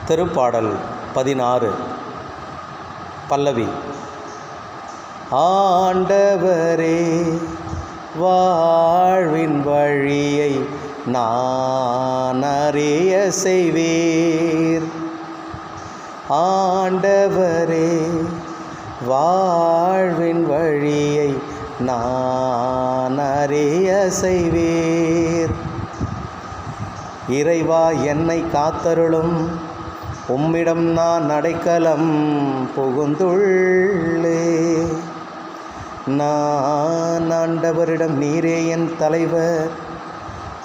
திருப்பாடல் 16 பல்லவி. ஆண்டவரே, வாழ்வின் வழியை நான் அறிய செய்வீர். ஆண்டவரே, வாழ்வின் வழியை நான் அறிய செய்வீர். இறைவா, என்னை காத்தருளும், உம்மிடம் நான் அடைக்கலம் புகுந்துள்ளே. நான் ஆண்டவரிடம், நீரே என் தலைவர்,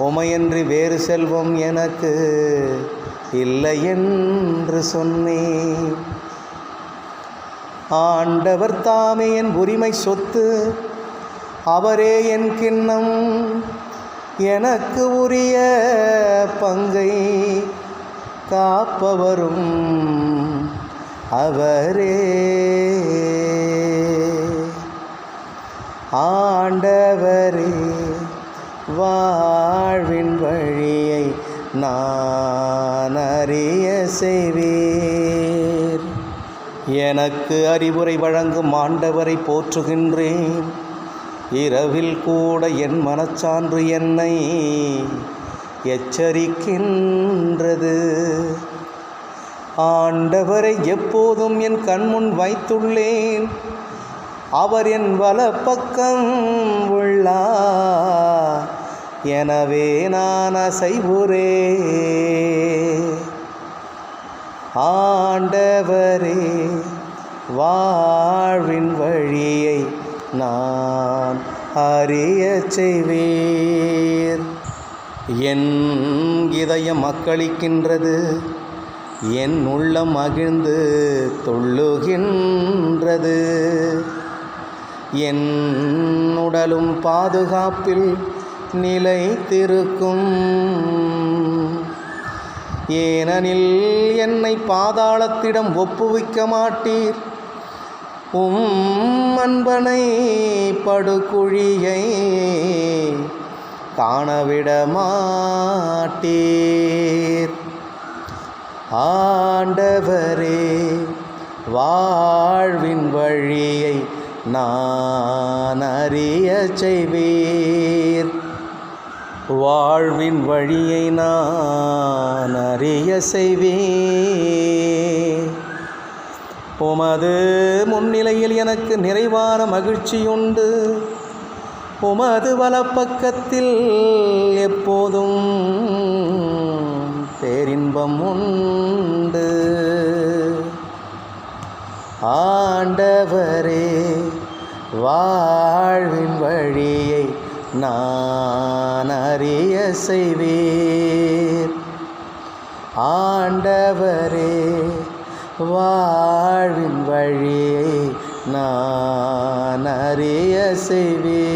உமையன்றி வேறு செல்வம் எனக்கு இல்லை என்று சொன்னேன். ஆண்டவர் தாமே என் உரிமை சொத்து, அவரே என் கிண்ணம், எனக்கு உரிய பங்கை காப்பவரும் அவரே. ஆண்டவரே, வாழ்வின் வழியை நான் அறிய செய்வீர். எனக்கு அறிவுரை வழங்கும் ஆண்டவரை போற்றுகின்றேன். இரவில் கூட என் மனச்சான்று என்னை எச்சரிக்கின்றது. ஆண்டவரை எப்போதும் என் கண்முன் வைத்துள்ளேன். அவர் என் வலப்பக்கம் உள்ளார், எனவே நான் அசைவுறே. ஆண்டவரே, வாழ்வின் வழியை நான் அறிய செய்வீர். என் இதயம் மக்களிக்கின்றது, என் உள்ளம் மகிழ்ந்து துள்ளுகின்றது. என் உடலும் பாதுகாப்பில் நிலைத்திருக்கும். ஏனெனில் என்னை பாதாளத்திடம் ஒப்புவிக்க மாட்டீர். அன்பனை படுகுழியை காணவிட மாட்டீர். ஆண்டவரே, வாழ்வின் வழியை நான் அறிய செய்வீர். வாழ்வின் வழியை நான் அறிய செய்வீர். உமது முன்னிலையில் எனக்கு நிறைவான மகிழ்ச்சியுண்டு. உமது வலப்பக்கத்தில் எப்போதும் பேரின்பம் உண்டு. ஆண்டவரே, வாழ்வின் வழியை நான் அறிய செய்வீர். ஆண்டவரே, வாழ்வின் வழியை நான் அறிய செய்வீர்.